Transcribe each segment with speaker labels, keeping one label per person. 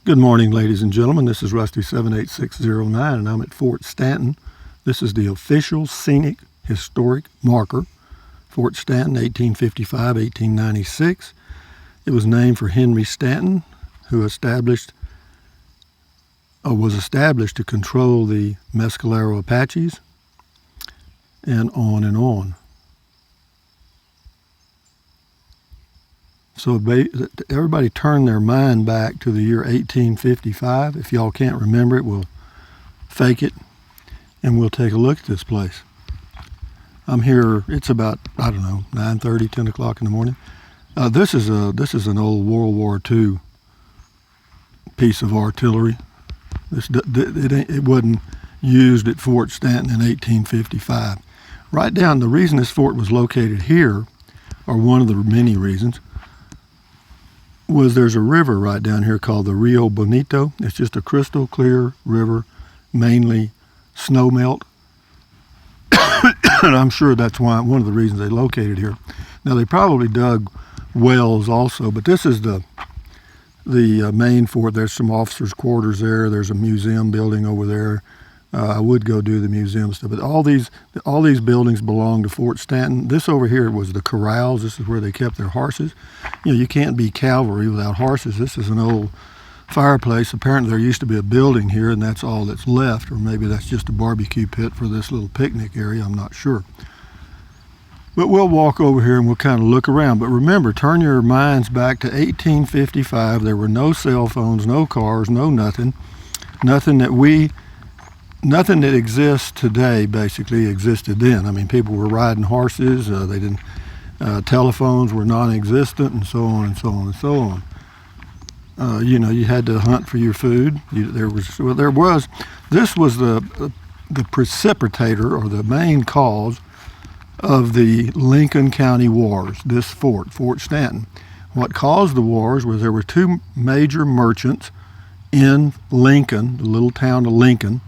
Speaker 1: Good morning, ladies and gentlemen. This is Rusty 78609, and I'm at Fort Stanton. This is the official scenic historic marker, Fort Stanton, 1855-1896. It was named for Henry Stanton, who was established to control the Mescalero Apaches, and on and on. So everybody turn their mind back to the year 1855. If y'all can't remember it, we'll fake it, and we'll take a look at this place. I'm here, it's about, 9:30, 10 o'clock in the morning. This is an old World War II piece of artillery. It wasn't used at Fort Stanton in 1855. Right down, the reason this fort was located here, or one of the many reasons, was there's a river right down here called the Rio Bonito. It's just a crystal clear river, mainly snowmelt. And I'm sure that's one of the reasons they located here. Now, they probably dug wells also, but this is the main fort. There's some officers' quarters there. There's a museum building over there. I would go do the museum stuff, but all these buildings belong to Fort Stanton. This over here was the corrals. This is where they kept their horses. You can't be cavalry without horses. This is an old fireplace. Apparently there used to be a building here, and that's all that's left, or maybe that's just a barbecue pit for this little picnic area. I'm not sure. But we'll walk over here and we'll kind of look around. But remember, turn your minds back to 1855. There were no cell phones, no cars, no nothing. Nothing that exists today basically existed then. I mean, people were riding horses. Telephones were non-existent, and so on and so on and so on. You had to hunt for your food. This was the precipitator, or the main cause of the Lincoln County Wars. This Fort Stanton. What caused the wars was there were two major merchants in Lincoln, the little town of Lincoln,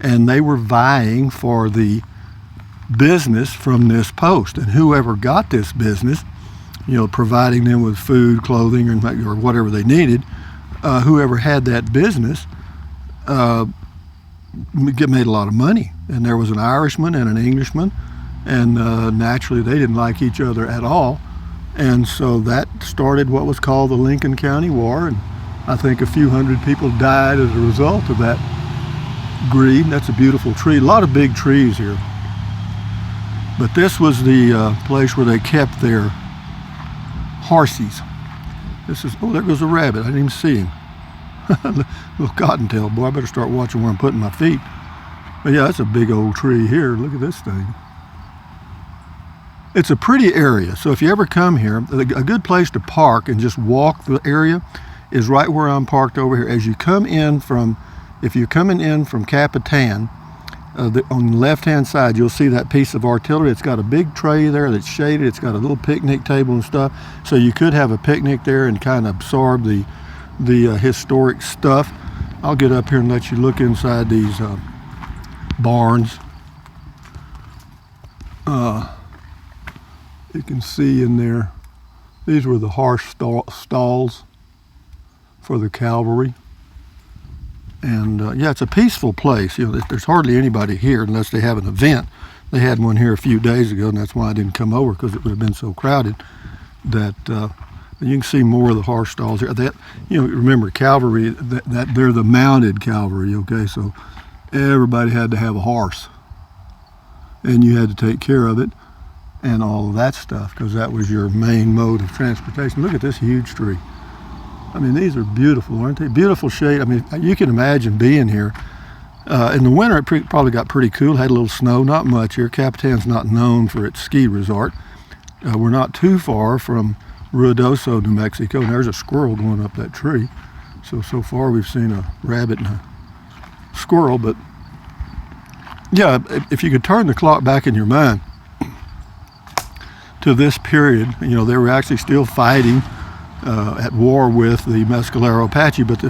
Speaker 1: and they were vying for the business from this post. And whoever got this business, providing them with food, clothing, or whatever they needed, whoever had that business made a lot of money. And there was an Irishman and an Englishman, and naturally they didn't like each other at all. And so that started what was called the Lincoln County War, and I think a few hundred people died as a result of that greed. That's a beautiful tree. A lot of big trees here. But this was the place where they kept their horses. There goes a rabbit. I didn't even see him. Little cottontail. Boy, I better start watching where I'm putting my feet. But yeah, that's a big old tree here. Look at this thing. It's a pretty area. So if you ever come here, a good place to park and just walk the area is right where I'm parked over here. As you come in if you're coming in from Capitan, on the left-hand side, you'll see that piece of artillery. It's got a big tray there that's shaded. It's got a little picnic table and stuff. So you could have a picnic there and kind of absorb the historic stuff. I'll get up here and let you look inside these barns. You can see in there, these were the horse stalls for the cavalry. And it's a peaceful place. There's hardly anybody here unless they have an event. They had one here a few days ago, and that's why I didn't come over, because it would have been so crowded. That you can see more of the horse stalls here. Remember, cavalry, that they're the mounted cavalry. Okay, so everybody had to have a horse, and you had to take care of it, and all of that stuff, because that was your main mode of transportation. Look at this huge tree. I mean, these are beautiful, aren't they? Beautiful shade. I mean, you can imagine being here. In the winter, it probably got pretty cool. Had a little snow, not much here. Capitan's not known for its ski resort. We're not too far from Ruidoso, New Mexico, and there's a squirrel going up that tree. So far we've seen a rabbit and a squirrel, but yeah, if you could turn the clock back in your mind to this period, they were actually still fighting at war with the Mescalero Apache, but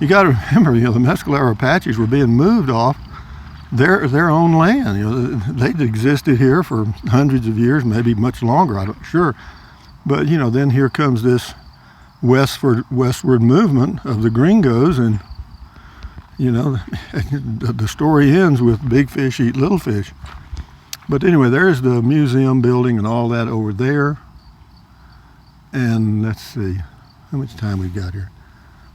Speaker 1: you got to remember, the Mescalero Apaches were being moved off their own land. They'd existed here for hundreds of years, maybe much longer. I'm not sure, but then here comes this westward movement of the gringos, and you know, the story ends with big fish eat little fish. But anyway, there's the museum building and all that over there. And let's see, how much time we got here?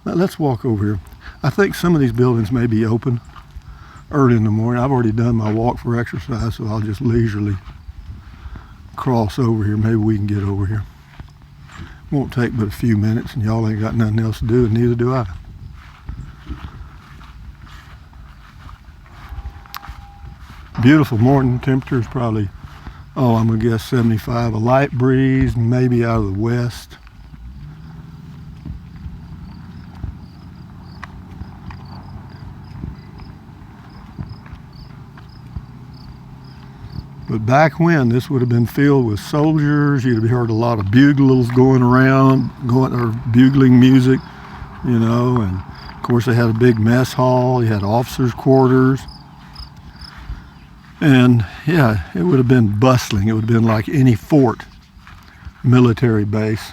Speaker 1: Let's walk over here. I think some of these buildings may be open early in the morning. I've already done my walk for exercise, so I'll just leisurely cross over here. Maybe we can get over here. Won't take but a few minutes, and y'all ain't got nothing else to do, and neither do I. Beautiful morning. Temperature is probably, I'm gonna guess 75. A light breeze, maybe out of the west. But back when, this would have been filled with soldiers. You'd have heard a lot of buglers going around, or bugling music, you know. And of course, they had a big mess hall. You had officers' quarters. And yeah, it would have been bustling. It would have been like any fort, military base.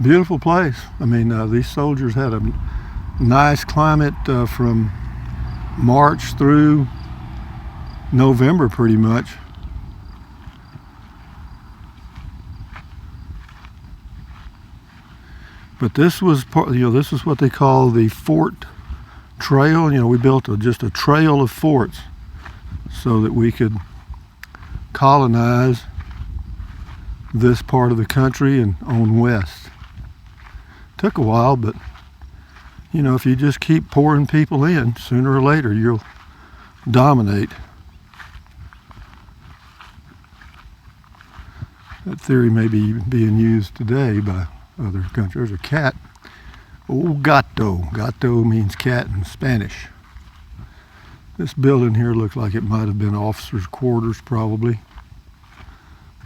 Speaker 1: Beautiful place. I mean, these soldiers had a nice climate from March through November, pretty much. But this was part, this is what they call the fort trail. You know, we built just a trail of forts so that we could colonize this part of the country and on west. Took a while, but you know, if you just keep pouring people in, sooner or later you'll dominate. That theory may be being used today by other countries. There's a cat. Old gato. Gato means cat in Spanish. This building here looks like it might have been officers' quarters, probably.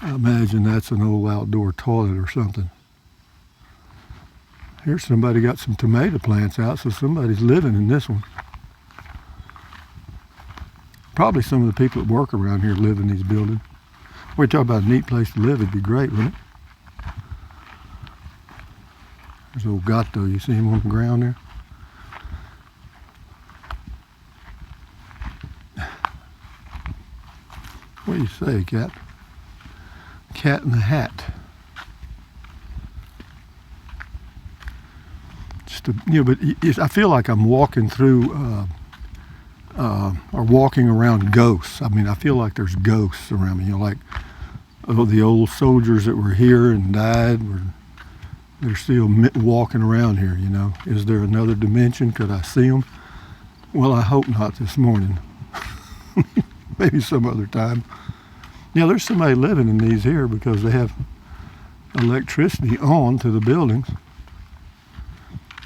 Speaker 1: I imagine that's an old outdoor toilet or something. Here's somebody got some tomato plants out, so somebody's living in this one. Probably some of the people that work around here live in these buildings. We talk about a neat place to live, it'd be great, wouldn't it? There's old gato, you see him on the ground there? What do you say, cat? Cat in the hat. But I feel like I'm walking through, or walking around ghosts. I mean, I feel like there's ghosts around me. You know, like the old soldiers that were here and died, they're still walking around here, you know. Is there another dimension? Could I see them? Well, I hope not this morning. Maybe some other time. Yeah, there's somebody living in these here because they have electricity on to the buildings.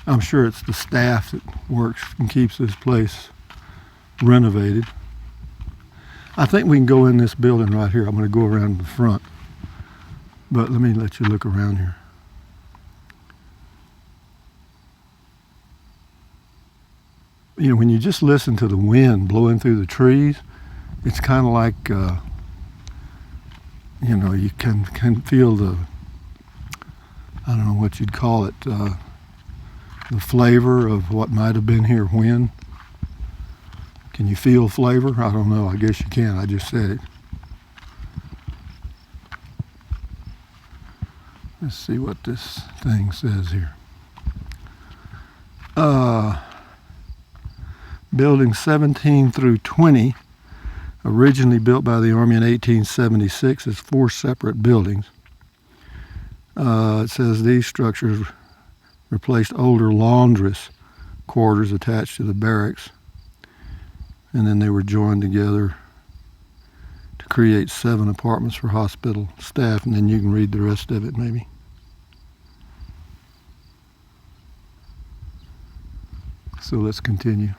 Speaker 1: I'm sure it's the staff that works and keeps this place renovated. I think we can go in this building right here. I'm going to go around the front. But let me let you look around here. You know, when you just listen to the wind blowing through the trees, it's kind of like, you know, you can feel the, I don't know what you'd call it, the flavor of what might have been here when. Can you feel flavor? I don't know. I guess you can. I just said it. Let's see what this thing says here. Buildings 17 through 20, originally built by the Army in 1876 as 4 separate buildings. It says these structures replaced older laundress quarters attached to the barracks, and then they were joined together to create 7 apartments for hospital staff, and then you can read the rest of it maybe. So let's continue.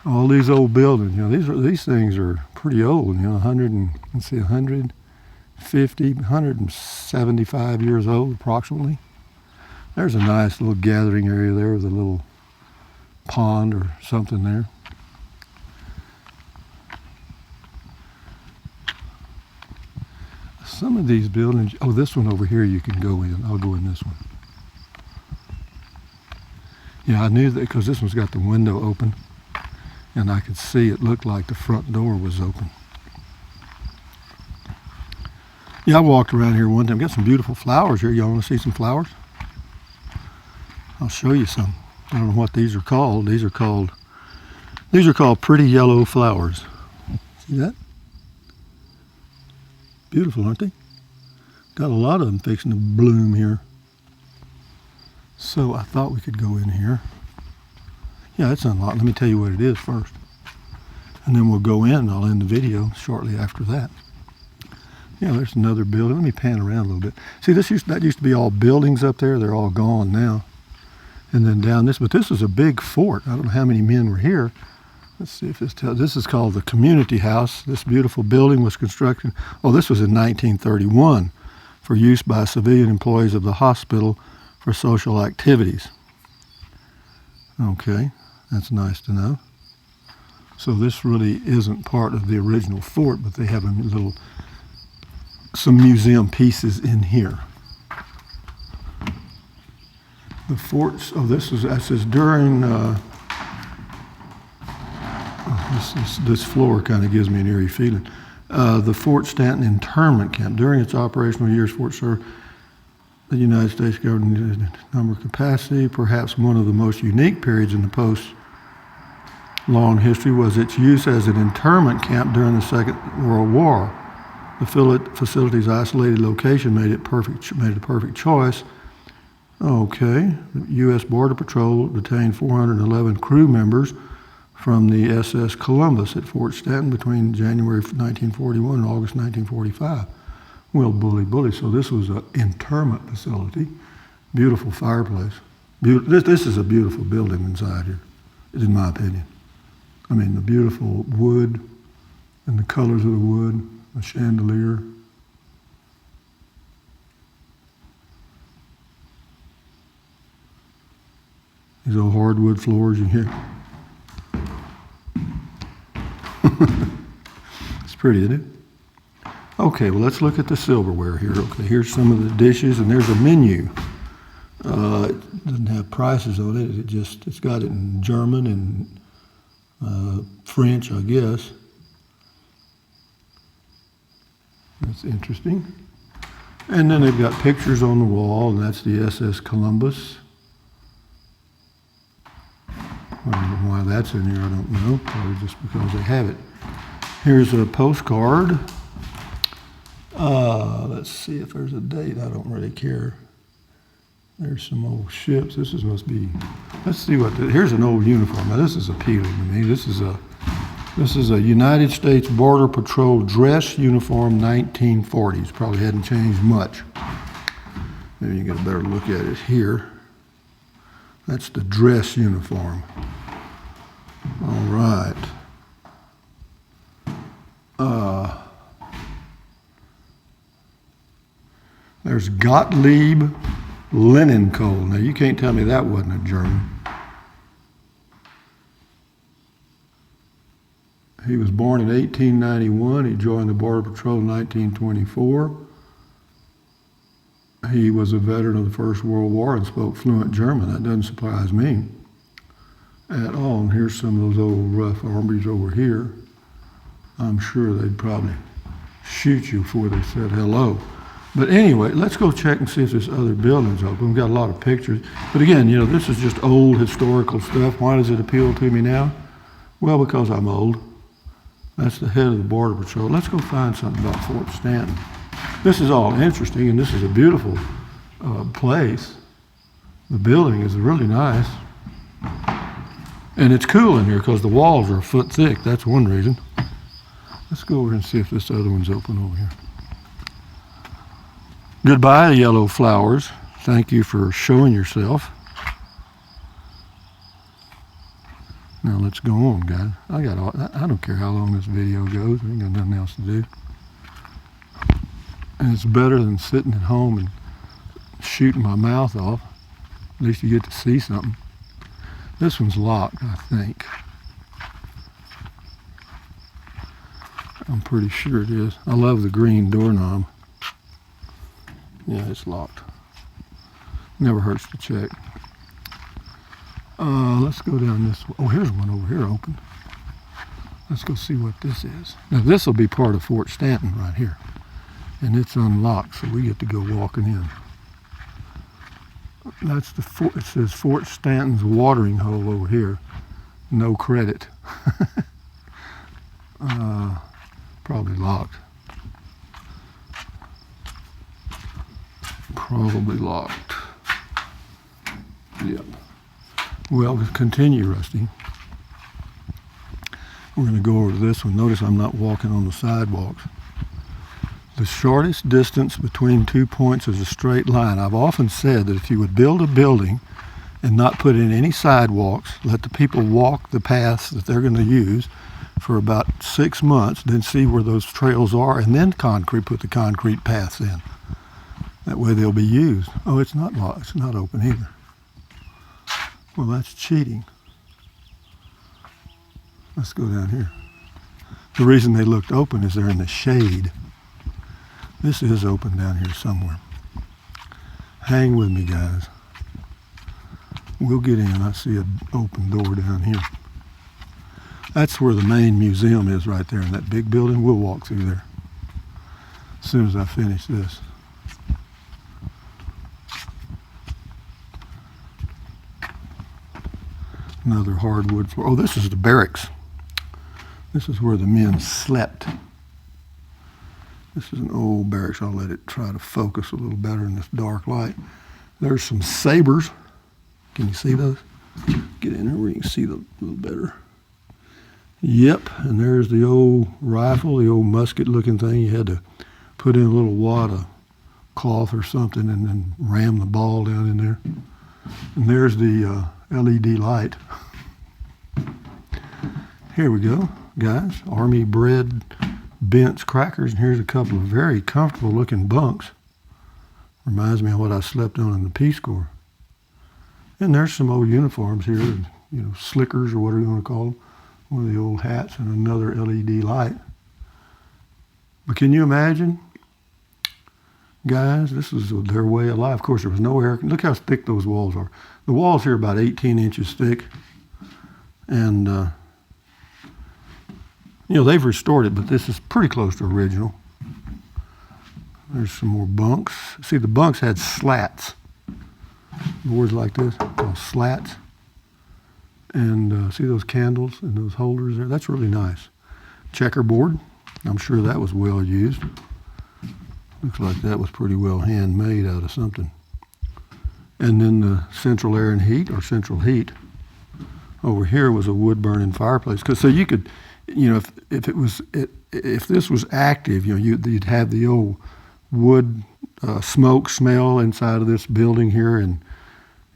Speaker 1: All these old buildings, you know, these things are pretty old, you know, 150, 175 years old approximately. There's a nice little gathering area there with a little pond or something there. Some of these buildings, oh, this one over here you can go in. I'll go in this one. Yeah, I knew that because this one's got the window open and I could see it looked like the front door was open. Yeah, I walked around here one time. Got some beautiful flowers here. Y'all want to see some flowers? I'll show you some. I don't know what these are called. These are called pretty yellow flowers. See that? Beautiful, aren't they? Got a lot of them fixing to bloom here. So I thought we could go in here. Yeah, it's unlocked. Let me tell you what it is first. And then we'll go in and I'll end the video shortly after that. Yeah, there's another building. Let me pan around a little bit. See, that used to be all buildings up there. They're all gone now. And then down this, but this is a big fort. I don't know how many men were here. Let's see if this tells. This is called the Community House. This beautiful building was constructed, oh, this was in 1931 for use by civilian employees of the hospital for social activities. Okay, that's nice to know. So this really isn't part of the original fort, but they have some museum pieces in here. The forts, oh, that says during, this floor kind of gives me an eerie feeling. The Fort Stanton Internment Camp. During its operational years, Fort served the United States government number capacity. Perhaps one of the most unique periods in the post-long history was its use as an internment camp during the Second World War. The facility's isolated location made it a perfect choice. Okay, the U.S. Border Patrol detained 411 crew members from the SS Columbus at Fort Stanton between January 1941 and August 1945. Well, bully. So this was an internment facility. Beautiful fireplace. This is a beautiful building inside here, in my opinion. I mean, the beautiful wood and the colors of the wood, the chandelier. These old hardwood floors you hear. It's pretty, isn't it? Okay, well, let's look at the silverware here. Okay, here's some of the dishes, and there's a menu. It doesn't have prices on it. It's got it in German and French, I guess. That's interesting. And then they've got pictures on the wall, and that's the SS Columbus. I don't know why that's in here, I don't know. Probably just because they have it. Here's a postcard. Let's see if there's a date. I don't really care. There's some old ships. Let's see here's an old uniform. Now this is appealing to me. This is a United States Border Patrol dress uniform, 1940s. Probably hadn't changed much. Maybe you get a better look at it here. That's the dress uniform. All right. There's Gottlieb Leinenkohl. Now you can't tell me that wasn't a German. He was born in 1891. He joined the Border Patrol in 1924. He was a veteran of the First World War and spoke fluent German. That doesn't surprise me at all. And here's some of those old rough armies over here. I'm sure they'd probably shoot you before they said hello. But anyway, let's go check and see if this other building's open. We've got a lot of pictures. But again, this is just old historical stuff. Why does it appeal to me now? Well, because I'm old. That's the head of the Border Patrol. Let's go find something about Fort Stanton. This is all interesting, and this is a beautiful place. The building is really nice. And it's cool in here because the walls are a foot thick. That's one reason. Let's go over and see if this other one's open over here. Goodbye, yellow flowers. Thank you for showing yourself. Now let's go on, guys. I don't care how long this video goes. I ain't got nothing else to do. And it's better than sitting at home and shooting my mouth off. At least you get to see something. This one's locked, I think. I'm pretty sure it is. I love the green doorknob. Yeah, it's locked. Never hurts to check. Let's go down this way. Oh, here's one over here open. Let's go see what this is. Now this will be part of Fort Stanton right here. And it's unlocked, so we get to go walking in. That's the fort. It says Fort Stanton's watering hole over here. No credit. Probably locked. Probably locked. Yep. Well, we'll continue, Rusty. We're going to go over to this one. Notice I'm not walking on the sidewalks. The shortest distance between 2 points is a straight line. I've often said that if you would build a building and not put in any sidewalks, let the people walk the paths that they're going to use for about 6 months, then see where those trails are, and then put the concrete paths in. That way they'll be used. Oh, it's not locked. It's not open either. Well, that's cheating. Let's go down here. The reason they looked open is they're in the shade. This is open down here somewhere. Hang with me, guys. We'll get in. I see an open door down here. That's where the main museum is right there in that big building. We'll walk through there as soon as I finish this. Another hardwood floor. Oh, this is the barracks. This is where the men slept. This is an old barracks. I'll let it try to focus a little better in this dark light. There's some sabers. Can you see those? Get in there where you can see them a little better. Yep, and there's the old rifle, the old musket looking thing. You had to put in a little wad of cloth or something and then ram the ball down in there. And there's the LED light. Here we go, guys. Army bread, Bent's crackers, and here's a couple of very comfortable looking bunks. Reminds me of what I slept on in the Peace Corps. And there's some old uniforms here, you know, slickers or whatever you want to call them. One of the old hats and another LED light. But can you imagine, guys, this is their way of life. Of course, there was no air. Look how thick those walls are. The walls here are about 18 inches thick. And, you know, they've restored it, but this is pretty close to original. There's some more bunks. See, the bunks had slats. Boards like this, called slats. And see those candles and those holders there? That's really nice. Checkerboard. I'm sure that was well used. Looks like that was pretty well handmade out of something. And then the central air and heat, or central heat. Over here was a wood burning fireplace. Cause so you could, you know, if this was active, you know, you'd have the old wood smoke smell inside of this building here, and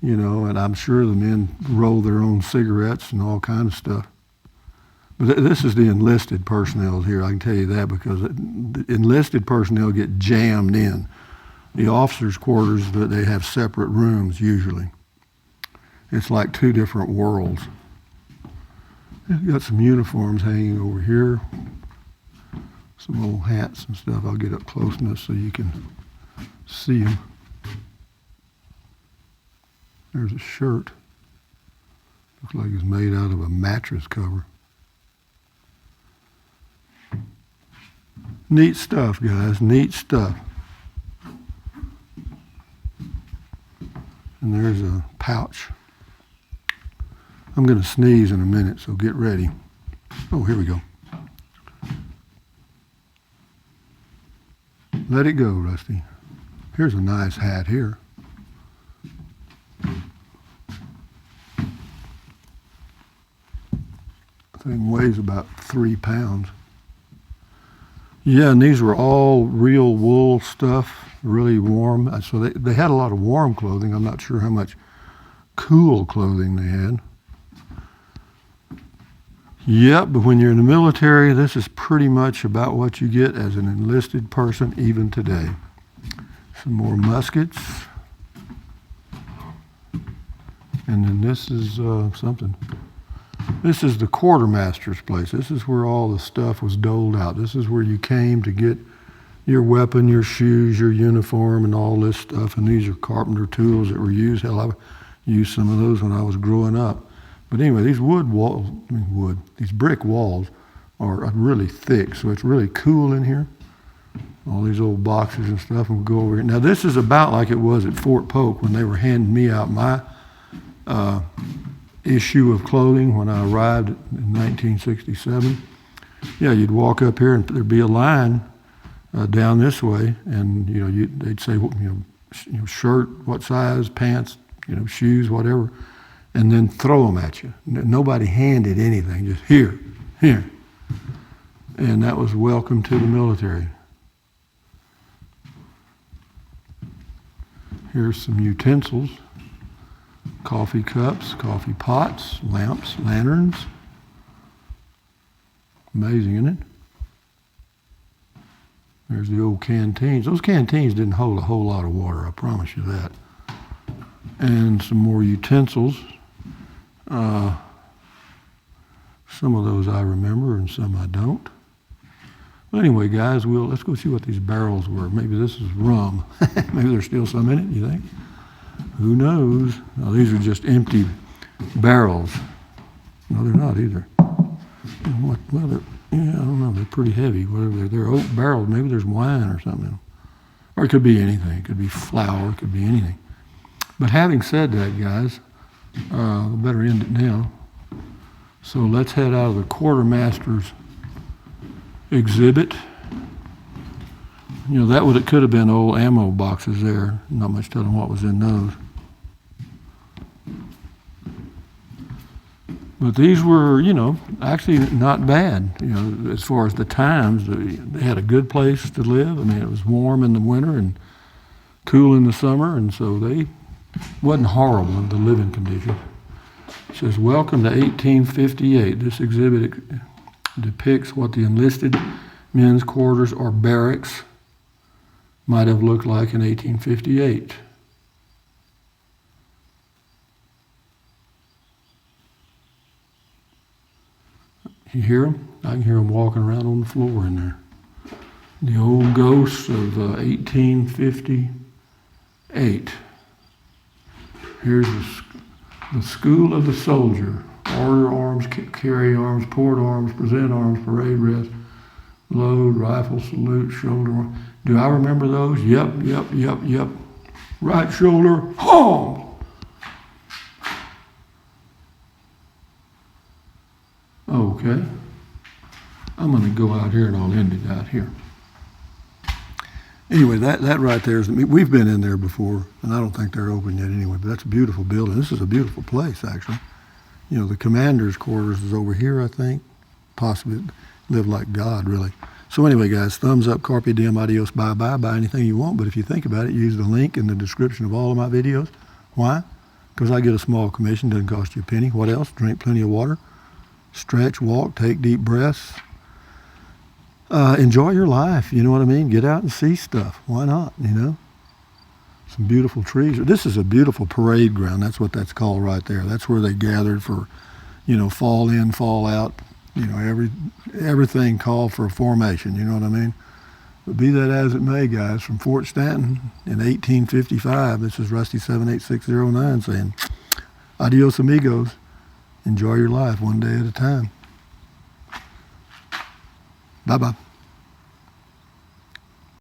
Speaker 1: you know, and I'm sure the men roll their own cigarettes and all kinds of stuff. But this is the enlisted personnel here, I can tell you that, because the enlisted personnel get jammed in. The officers' quarters, they have separate rooms usually. It's like two different worlds. You've got some uniforms hanging over here, some old hats and stuff. I'll get up close enough so you can see them. There's a shirt. Looks like it's made out of a mattress cover. Neat stuff, guys. Neat stuff. And there's a pouch. I'm going to sneeze in a minute, so get ready. Oh, here we go. Let it go, Rusty. Here's a nice hat here. Thing weighs about 3 pounds. Yeah, and these were all real wool stuff, really warm. So they had a lot of warm clothing. I'm not sure how much cool clothing they had. Yep, but when you're in the military, this is pretty much about what you get as an enlisted person even today. Some more muskets. And then this is something. This is the quartermaster's place. This is where all the stuff was doled out. This is where you came to get your weapon, your shoes, your uniform, and all this stuff. And these are carpenter tools that were used. Hell, I used some of those when I was growing up. But anyway, these these brick walls are really thick, so it's really cool in here. All these old boxes and stuff, and we'll go over here. Now, this is about like it was at Fort Polk when they were handing me out my issue of clothing when I arrived in 1967. Yeah, you'd walk up here and there'd be a line down this way, and they'd say, shirt, what size, pants, shoes, whatever, and then throw them at you. Nobody handed anything, just here. And that was welcome to the military. Here's some utensils. Coffee cups, coffee pots, lamps, lanterns. Amazing, isn't it? There's the old canteens. Those canteens didn't hold a whole lot of water, I promise you that. And some more utensils. Some of those I remember and some I don't. But anyway, guys, let's go see what these barrels were. Maybe this is rum. Maybe there's still some in it, you think? Who knows? Now, these are just empty barrels. No, they're not either. I don't know. They're pretty heavy. Whatever they're oak barrels. Maybe there's wine or something. Or it could be anything. It could be flour. It could be anything. But having said that, guys, we better end it now. So let's head out of the quartermaster's exhibit. It could have been old ammo boxes there. Not much telling what was in those. But these were, actually not bad. As far as the times, they had a good place to live. I mean, it was warm in the winter and cool in the summer, and so they wasn't horrible in the living conditions. It says, welcome to 1858. This exhibit depicts what the enlisted men's quarters or barracks might have looked like in 1858. You hear them? I can hear them walking around on the floor in there. The old ghosts of 1858. Here's the school of the soldier. Order arms, carry arms, port arms, present arms, parade rest, load, rifle, salute, shoulder. Do I remember those? Yep. Right shoulder, home. Okay. I'm going to go out here and I'll end it out here. Anyway, that right there is, we've been in there before, and I don't think they're open yet anyway, but that's a beautiful building. This is a beautiful place, actually. The commander's quarters is over here, I think. Possibly live like God, really. So anyway, guys, thumbs up, carpe diem, adios, bye-bye. Buy anything you want, but if you think about it, use the link in the description of all of my videos. Why? Because I get a small commission, doesn't cost you a penny. What else? Drink plenty of water. Stretch, walk, take deep breaths. Enjoy your life, you know what I mean? Get out and see stuff. Why not, Some beautiful trees. This is a beautiful parade ground. That's what that's called right there. That's where they gathered for, fall in, fall out. Everything called for a formation, you know what I mean? But be that as it may, guys, from Fort Stanton in 1855, this is Rusty 78609 saying, adios amigos. Enjoy your life one day at a time. Bye-bye.